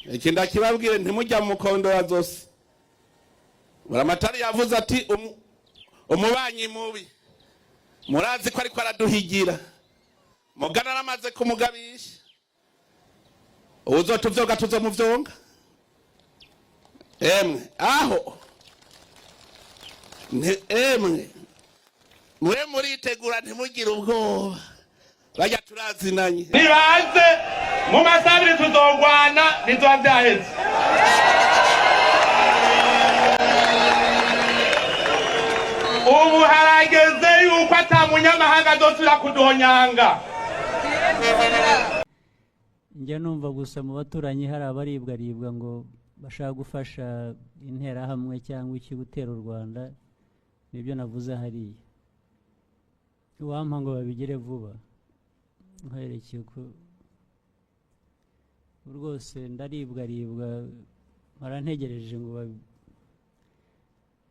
Ikinda kibabwire ntimujya mu mukondora zose. Buramatari yavuze ati umubanyi mubi. Murazi ko ariko araduhigira. Mugana namaze kumugabisha. Uzotuvyoga tuzomuvyonga. Aho. Emwe. Mwe muritegura ntimugire ubwoba. Bajya turazinanye. Nibaze mu masabiri tuzogwana nitwavyaheze. Ubu harageze yuko atamunyamahanga azosubira kuduhonyanga. Njya numva gusa mu baturanyi hari abaribwa ngo bashaka gufasha interahamwe cyangwa iki gutera u Rwanda. Nibyo navuze hariya. Uwampa ngo babigire vuba. Nkwerekeye ko rwose ndaribwa barantegereje ngo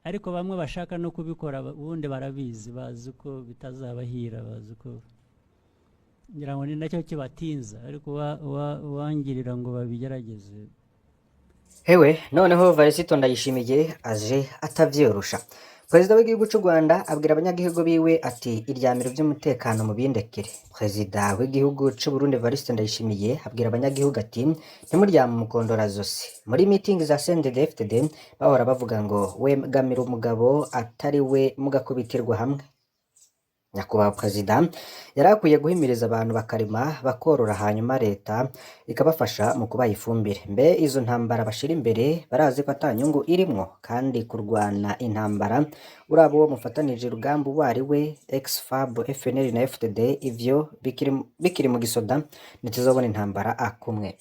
ariko bamwe bashaka no kubikora ubundi barabizi bazi ko bitazabahira bazi ko ngira ngo ni nacyo kibatinza ariko wangirira ngo babigerageze. Hewe noneho Varisito Ndayishimiye aje atavyorusha. Perezida w'igihugu cy'u Rwanda abwira abanyagihugu biwe ati iryamiro by'umutekano mu bindekere. Perezida w'igihugu cy'u Burundi Varisito Ndayishimiye abwira abanyagihugu ati ntimuryama mu mukondora zose. Muri meeting za CNDD-FDD bahora bavuga ngo we gamira umugabo atari we mugakubitirwa hamwe. Nyakubahwa Perezida yarakwiye guhimiriza abantu bakarima bakorora hanyuma leta ikabafasha mu kubaha ifumbire. Mbe izo ntambara bashira imbere barazi ko atanyungu irimwo kandi kurwana intambara urabo wo mufatanije rugamba wari we ex-FAB FNL na FDD ivyo bikiri mu gisoda nituzobona intambara akumwe.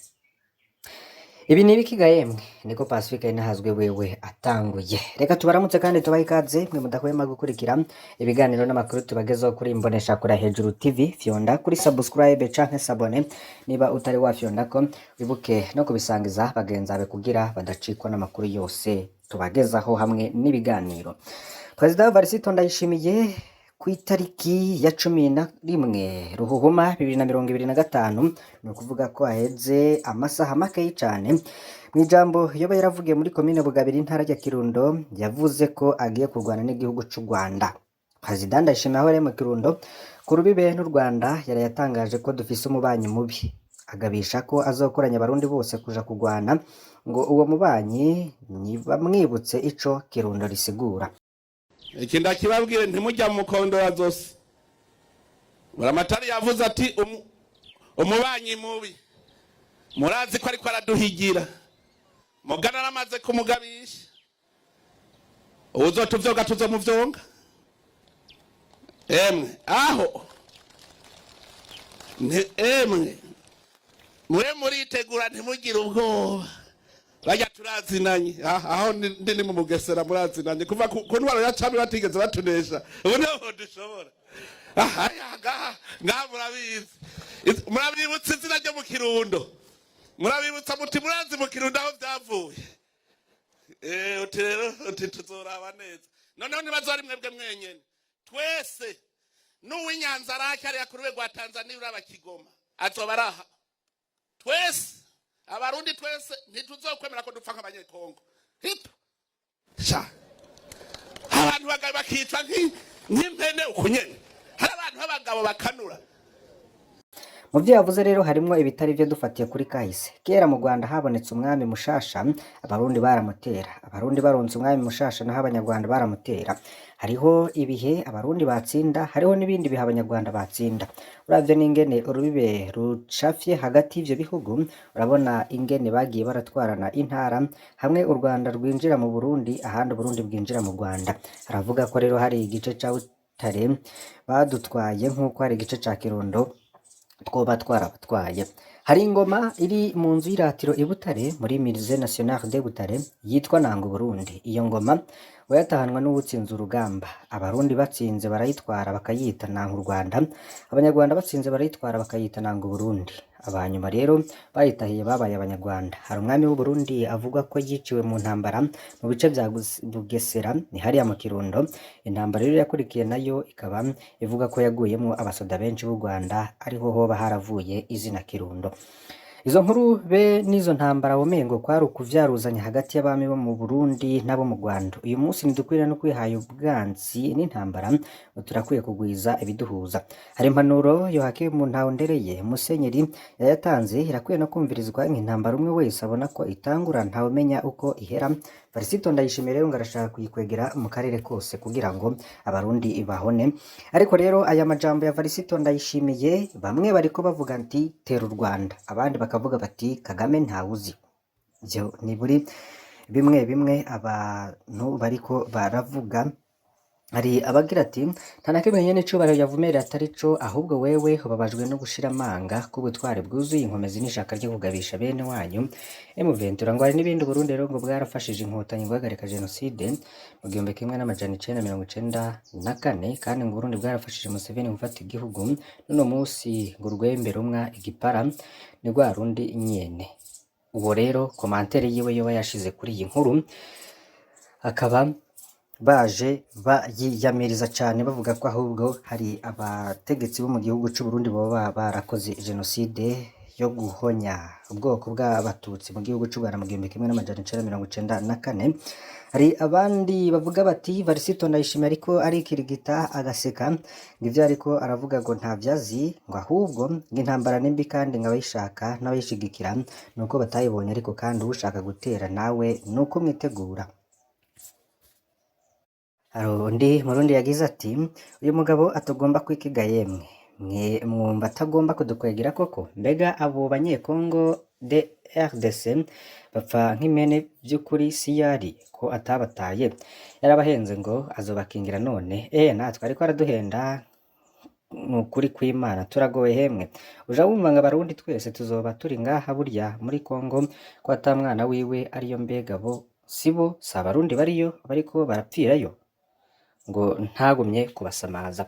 Ibi ni bikigayemwe niko Pacifique inahazwe wewe atanguye. Reka tubaramutse kandi tubaha ikaze mwe mudahwema gukurikira ibiganiro n'amakuru tubagezaho kuri imbonesha kuri Hejuru TV. Fyonda kuri subscribe canke sabone niba utari wafyonda ko wibuke no kubisangiza bagenzi bawe kugira badacikwa n'amakuru yose tubagezaho hamwe n'ibiganiro. Perezida Varisito Ndayishimiye ku itariki ya 11 Ruhuhuma 2025 ni ukuvuga ko aheze amasaha make cyane mu ijambo yoba yaravugiye muri komine Bugabira intara ya Kirundo yavuze ko agiye kurwana n'igihugu cy'u Rwanda. Perezida Ndayishimiye aho mu Kirundo ku rubibe n'u Rwanda yarayatangaje ko dufise umubanyi mubi, agabisha ko azokoranya abarundi bose kuja kurwana ngo uwo mubanyi bamwibutse ico Kirundo risigura. Ikinda kibabwire ntimujya mu mukondora zose. Buramatari yavuze ati umubanyi mubi. Murazi ko ariko araduhigira. Mugana namaze kumugabisha. Uzotuvyoga tuzomuvyonga. Aho. Mwe muritegura ntimugire ubwoba. Bajya turazinanye aho ndi mu Bugesera murazinanye kuva ku ntwaro ya cami batigeze batunesha ubu nabo dushobora murabibutsa izina ryo mu Kirundo murabibutsa muti murazi mu Kirundo aho byavuye uti rero tuzoraba neza noneho nibazari mwebwe mwenyene twese n'uw'Inyanza rake ari ku rwego rwa Tanzania uraba Kigoma azoba araha twese abarundi twese ntituzokwemera ko dupfa nk'abanyekongo hip sha abantu bakicwa nk'impene ukunyene hari abantu b'abagabo bakanura. Mu byo yavuze rero harimo ibitari byo dufatiye kuri kahise. Kera mu Rwanda habonetse umwami mushasha abarundi baramutera, abarundi baronse umwami mushasha naho abanyarwanda baramutera. Hariho ibihe abarundi batsinda, hariho n'ibindi bihe abanyarwanda batsinda. Uravye n'ingene urubibe rucafye hagati y'ivyo bihugu urabona ingene bagiye baratwarana intara hamwe u Rwanda rwinjira mu Burundi ahandi Burundi bwinjira mu Rwanda. Aravuga ko rero hari igice ca Butare badutwaye nk'uko hari igice ca Kirundo twoba twarabatwaye. Hari ingoma iri mu nzu y'iratiro i Butare muri Musée National de Butare yitwa Nanga Burundi. Iyo ngoma wayatahanwa n'uwutsinze urugamba. Abarundi batsinze barayitwara bakayita Nanga Rwanda, abanyarwanda batsinze barayitwara bakayita Nanga Burundi. Abanyuma rero bayitahiye babaye abanyarwanda. Hari umwami w'u Burundi avuga ko yiciwe mu ntambara mu bice bya Bugesera ni hariya mu Kirundo. Intambara rero yakurikiye nayo ikaba ivuga ko yaguyemo abasoda benshi b'u Rwanda ariho hoba haravuye izina Kirundo. Izo nkuru be n'izo ntambara womengo kwari ukuvyaruzanya hagati y'abami bo mu Burundi nabo mu Rwanda. Uyu munsi ntidukwiriye no kwihaye ubwanzi n'intambara, turakwiye kugwiza ibiduhuza. Hari impanuro Yohakimu Ntahondereye Musenyeri yayatanze, irakwiye no kumvirizwa nk'intambara umwe wese abona ko itangura ntawumenya uko ihera. Varisito Ndayishimiye rero ngo arashaka kuyikwegera mu karere kose kugira ngo abarundi bahone. Ariko rero aya majambo ya Varisito Ndayishimiye bamwe bariko bavuga nti tera u Rwanda, abandi bakavuga bati Kagame ntawuzi. Ivyo ni buri bimwe abantu bariko baravuga. Hari abagira ati nta na kimwe nyene icubahiro yavumera atari co, ahubwo wewe ubabajwe no gushira amanga k'ubutware bwuzuye inkomezi n'ishaka ryo kugabisha bene wanyu. M23 ngo hari n'ibindi Burundi rero ngo bwarafashije inkotanyi guhagarika jenoside mu 1994 kandi ngo Burundi bwarafashije Museveni gufata igihugu. Nuno musi ngo urwembe rumwa igipara ni rwa rundi nyene. Uwo rero komantere yiwe yoba yashize kuri iyi nkuru akaba baje bayiyamiriza cyane bavuga ko ahubwo hari abategetsi bo mu gihugu cy'u Burundi baba barakoze jenoside yo guhonya ubwoko bw'abatutsi mu gihugu cy'u Rwanda mu 1994. Hari abandi bavuga bati Varisito Ndayishimiye ariko arikirigita agaseka ngivyo ariko aravuga ngo ntavyazi, ngo ahubwo ng'intambara nimbi kandi ngabayishaka n'abayishigikira nuko batayibonye, ariko kandi ushaka gutera nawe nuko mwitegura. Arundi Murundi yagize ati uyu mugabo atagomba kwikiga yemwe mwumva atagomba kudukwegera koko, mbega abo banyekongo de RDC bapfa nk'imene by'ukuri siyari ko atabataye yarabahenze ngo azobakingira, none natwe ariko araduhenda nukuri kw'Imana turagoye hemwe. Uja wumva ngo abarundi twese tuzoba turi ngaha burya muri Kongo ko atamwana wiwe ariyo, mbega bo sibo si abarundi bariyo bariko barapfirayo ngo ntagumye kubasamaza.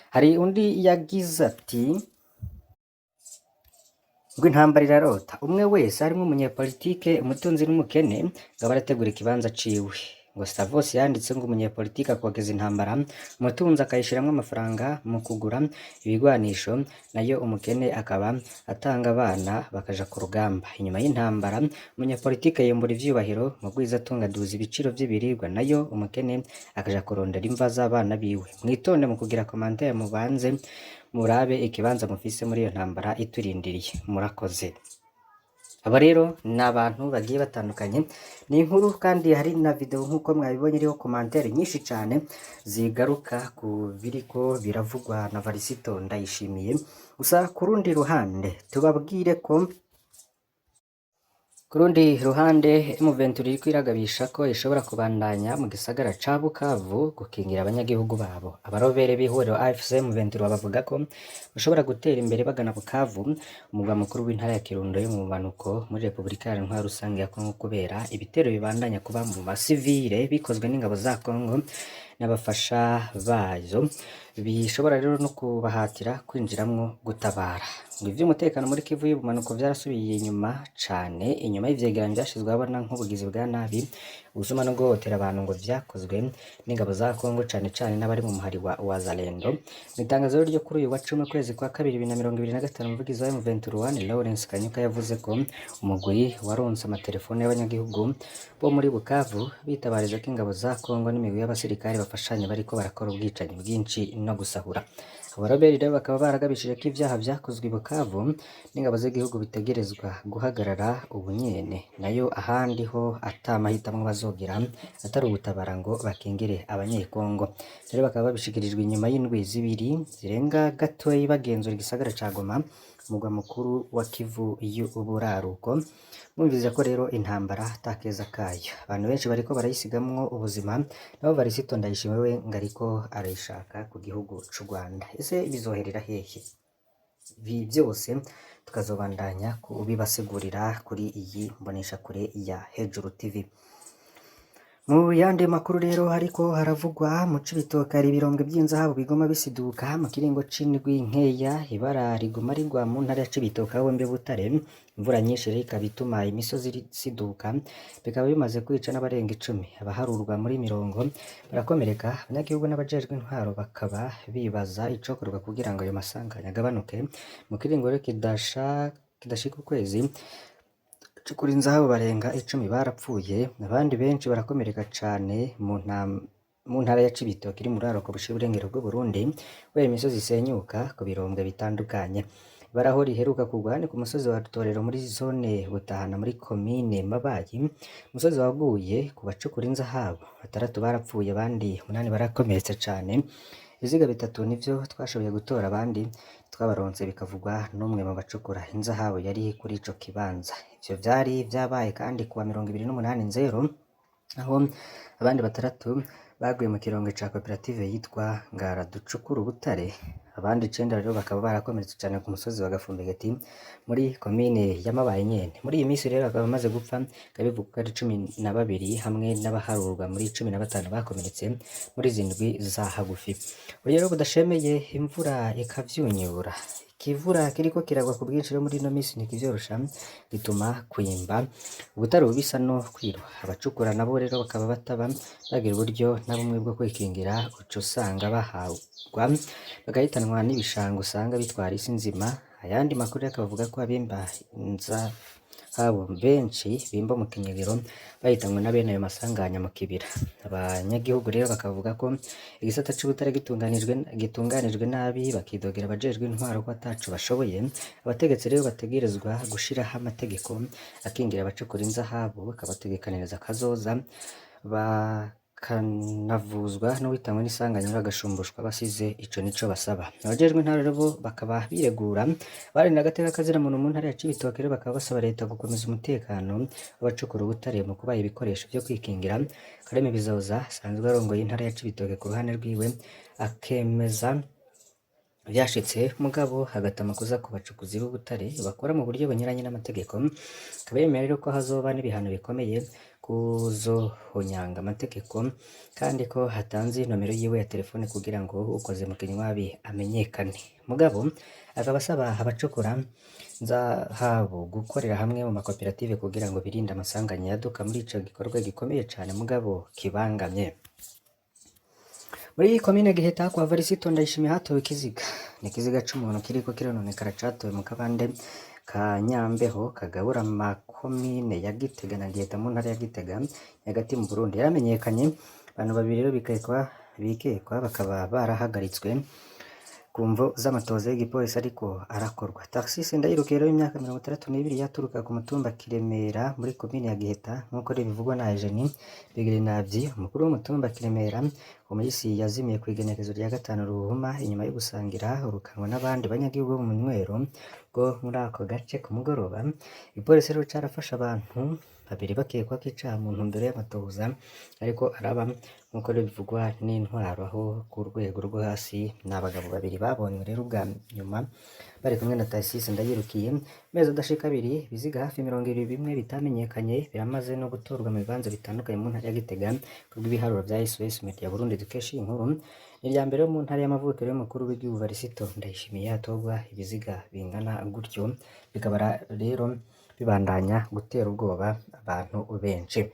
Hari undi yagize ati ngo intambara irarota, umwe wese harimo umunyepolitike umutunzi n'umukene ngo barategura ikibanza ciwe. Ngo Stavos yanditse ngo umunyepolitike akogeza intambara, umutunzi akayishiramwo amafaranga mu kugura ibigwanisho, nayo umukene akaba atanga abana bakaja ku rugamba. Inyuma y'intambara umunyepolitike yembura ivyubahiro mu bwizatunga aduza ibiciro vy'ibiribwa, nayo umukene akaja kurondera imva z'abana biwe. Mwitonde mu kugira commentaire, mubanze murabe ikibanza mufise muri iyo ntambara iturindiriye. Murakoze. Aba rero ni abantu bagiye batandukanye, ni inkuru kandi hari na video nk'uko mwabibonye iriho commentaire nyinshi cyane zigaruka ku biriko biravugwa na Varisito Ndayishimiye. Gusa ku rundi ruhande tubabwire ko kurundi ruhande M23 iri kwiragabisha ko ishobora kubandanya mu gisagara ca Bukavu gukingira abanyagihugu babo. Abarobere b'ihuriro AFC M23 bavuga ko bashobora gutera imbere bagana Bukavu, umugwa mukuru w'intara ya Kirundo yo mu manuko muri Republika Iharanira Rusange ya Kongo, kubera ibitero bibandanya kuba mu basivile bikozwe n'ingabo za Kongo n'abafasha bazo, bishobora rero no kubahatira kwinjiramwo gutabara. Ngo ivy'umutekano muri Kivu y'ubumanuko vyarasubiye inyuma cane, inyuma y'ivyegeranyo vyashizwe abona nk'ubugizi bwa nabi, ubusuma no guhotera abantu ngo vyakozwe n'ingabo za Kongo cane cane n'abari mu muhari wa Wazalendo. Mw'itangazo ryo kuri uyu wa 10 kwezi kwa 2025 umuvugizi wa M23 Lawrence Kanyuka yavuze ko umugwi waronse amatelefone y'abanyagihugu bo muri Bukavu bitabariza ko ingabo za Kongo n'imigwi y'abasirikare bafashanya bariko barakora ubwicanyi bwinshi no gusahura. Abaroberi rero bakaba baragabishije ko ivyaha vyakozwe i Bukavu n'ingabo z'igihugu bitegerezwa guhagarara ubunyene, nayo ahandi ho atamahitamwo bazogira atari ubutabara ngo bakingire abanyekongo. Rero bakaba babishikirijwe inyuma y'indwi zibiri zirenga gatoyi bagenzura igisagara ca Goma, umugwa mukuru wa Kivu y'uburaruko. Mwumvise ko rero intambara takeza kayo, abantu benshi bariko barayisigamwo ubuzima, nabo Varisito Ndayishimiye we ngariko arayishaka ku gihugu c'u Rwanda. Ese bizoherera hehe? Ibi byose tukazobandanya kubibasigurira kuri iyi mbonesha kure ya Hejuru TV. Mu yandi makuru rero hariko haravugwa mu Cibitoke hari ibirombwe by'inzahabu bigoma bisiduka mu kiringo c'indwi nkeya, ibara riguma rigwa mu ntara ya Cibitoke aho mbe Butare. Imvura nyinshi rero ikaba ituma imisozi isiduka, bikaba bimaze kwica n'abarenga 10, abaharurwa muri 70 barakomereka. Abanyagihugu n'abajejwe intwaro bakaba bibaza icokorwa kugira ngo ayo masanganya agabanuke mu kiringo rero kidasha kidashika ukwezi cukura inzahabu barenga 10 barapfuye abandi benshi barakomereka cane mu ntara ya Cibitoke iri muri aroko bushira uburengero bw'u Burundi kubera imisozi isenyuka ku birombwe bitandukanye. Ibaraho riheruka kugwa ni ku musozi wa Rutorero muri zone Butahana muri komine Mabayi. Umusozi waguye ku bacukura inzahabu 6 barapfuye abandi 8 barakomeretse cane. Ibiziga 3 nivyo twashoboye gutora abandi twabaronse bikavugwa n'umwe mu bacukura inzahabu yari kuri ico kibanza. Ivyo vyari vyabaye kandi kuwa 28/0 aho abandi 6 baguye mu kirongo ca koperative yitwa Ngara ducukura ubutare. Abandi 9 rero bakaba barakomeretse cyane ku musozi wa Gafumbegeti muri komine ya Mabayi nyene. Muri iyi minsi rero bakaba bamaze gupfa kabivuga ari 12 hamwe n'abaharurwa muri 15 bakomeretse muri zindwi za hagufi. Rero budashemeye imvura ikavyunyura. Ikivura kiriko kiragwa ku bwinshi rero muri ino minsi ntikivyorosha gituma kwimba ubutare bubisa no kwirwa. Abacukura nabo rero bakaba bataba bagira uburyo na bumwe bwo kwikingira uco usanga bahagwa bagahitanwa n'ibishanga usanga bitwara isi nzima. Ayandi makuru akavuga ko abimba inzahabu benshi bimba mu kinyegero bahitanwe na bene ayo masanganya mu kibira. Abanyagihugu rero bakavuga ko igisata c'ubutare gitunganijwe nabi bakidogera abajejwe intwaro ko ataco bashoboye. Abategetsi rero bategerezwa gushiraho amategeko akingira abacukura inzahabu bakabategekaniriza kazoza bakanavuzwa n'uwitanwe n'isanganya bagashumbushwa basize ico nico basaba. Abajejwe intwaro rero bakaba biregura barinda agateka kazira muntu mu ntara ya Cibitoke rero bakaba basaba leta gukomeza umutekano w'abacukura ubutare mu kubaha ibikoresho byo kwikingira. Kareme Bizoza asanzwe arongoye intara ya Cibitoke ku ruhande rwiwe akemeza vyashitse mugabo hagati amakosa ku bacukuzi b'ubutare bakora mu buryo banyuranye n'amategeko. Akaba yemera rero ko hazoba n'ibihano bikomeye kuzohonyanga amategeko kandi ko hatanze nomero yiwe ya telefone kugira ngo ukoze mu kinywabi amenyekane. Mugabo akaba asaba abacukura inzahabu gukorera hamwe mu makoperative kugira ngo birinde amasanganya yaduka muri ico gikorwa gikomeye cane mugabo kibangamye. Muri komine Giheta kwa Varisito Ndayishimiye hatowe ikiziga. Ni ikiziga c'umuntu kiriko kirononekara catowe mu kabande ka Nyambeho kagabura makomine ya Gitega na Giheta mu ntara ya Gitega hagati mu Burundi. Yaramenyekanye abantu 2 rero bikekwa bakaba barahagaritswe kumvo z'amatoze y'igipolisi ariko arakorwa. Taxis Ndayirukero y'imyaka 62 yaturuka ku mutumba Kiremera muri komine ya Giheta nkuko bivugwa na Eugenie Bigirinavyi umukuru w'umutumba Kiremera umuyisi yazimiye ku igenekezo rya 5 Ruhuma inyuma yo gusangira urukanwa n'abandi banyagihugu mu nywero bwo muri ako gace ku mugoroba. Ipolisi rero carafasha abantu 2 bakekwa ko icaha mu ntumbero y'amatohoza ariko araba nkuko bivugwa n'intwaro aho ku rwego rwo hasi n'abagabo 2 babonywe rero bwa nyuma bari kumwe na Taxis Ndayirukiye mezi adashika 2 biziga hafi 20 bimwe bitamenyekanye biramaze no gutorwa mu bibanza bitandukanye mu ntara ya Gitega kubw'ibiharuro bya SOS Media Burundi dukesha inkuru. Ni rya mbere mu ntara y'amavukiro y'umukuru w'igihugu Varisito Ndayishimiye hatogwa ibiziga bingana gutyo bikaba rero bibandanya gutera ubwoba abantu benshi.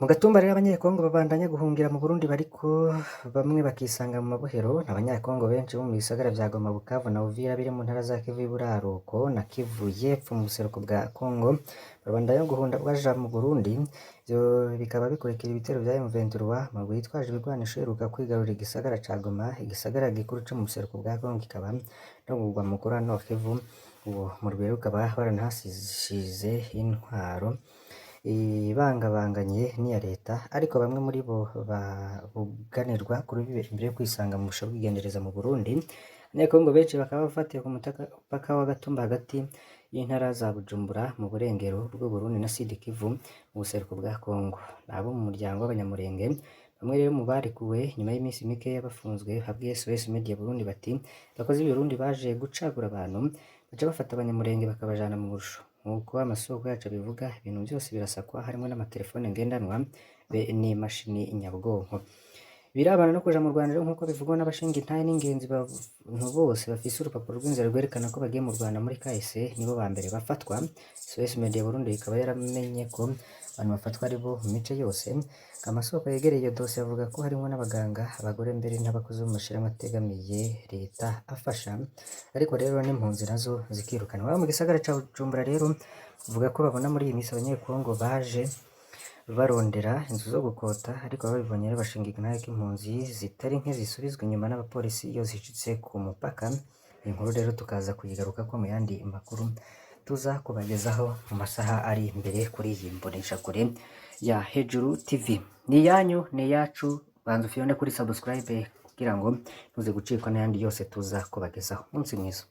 Mu gatumba rero abanyekongo babandanya guhungira mu Burundi bariko bamwe bakisanga mu mabohero. Abanyekongo benshi bo mu bisagara vya Goma, Bukavu na Uvira biri mu ntara za Kivu y'Iburaruko na Kivu y'Epfo mu buseruko bwa Kongo babandanya guhunda baja mu Burundi. Ivyo bikaba bikurikira ibitero vya M23 mu yitwaje ibigwanisho iheruka kwigarurira igisagara ca Goma, igisagara gikuru co mu buseruko bwa Kongo kikaba no kugwa mu Kurano Kivu. Uwo mu rwego ukaba baranahasize intwaro ibangabanganye n'iya leta ariko bamwe muri bo babuganirwa kuri imbere yo kwisanga mu busho bw'igendereza mu Burundi. Abanyekongo benshi bakaba bafatiye ku mupaka wa Gatumba hagati y'intara za Bujumbura mu burengero bw'u Burundi na Sud Kivu mu buseruko bwa Kongo. Nabo mu muryango w'abanyamurenge bamwe rero mu barekuwe nyuma y'iminsi mike bafunzwe habwiye SOS Media Burundi bati abakozi b'Uburundi baje gucagura abantu baca bafata abanyamurenge bakabajana mu busho. Nkuko amasoko yacu bivuga ibintu byose birasakwa harimo n'amatelefone ngendanwa n'imashini nyabwonko. Birabana no kuja mu Rwanda rero nkuko bivugwa n'abashinga intahe n'ingenzi abantu bose bafise urupapuro rw'inzira rwerekana ko bagiye mu Rwanda muri kahise nibo ba mbere bafatwa. SOS Media Burundi ikaba yaramenye ko abantu bafatwa ari bo mu mice yose. Amasoko yegereye iyo dosiye avuga ko harimo n'abaganga, abagore mbere n'abakozi bo mu mashirahamwe ategamiye leta afasha, ariko rero n'impunzi nazo zikirukana. Mu gisagara ca Bujumbura rero bavuga ko babona muri iyi minsi abanyekongo baje barondera inzu zo gukota, ariko babibonye rero bashinga intahe ko impunzi zitari nke zisubizwa inyuma n'abapolisi iyo zishitse ku mupaka. Iyi nkuru rero tukaza kuyigaruka ko mu yandi makuru tuza kubagezaho mu masaha ari imbere kuri iyi mboneshakure ya Hejuru TV. Ni yanyu ni yacu, banza ufyonde kuri subscribe kugira ngo ntuze gucikwa n'ayandi yose tuza kubagezaho. Umunsi mwiza.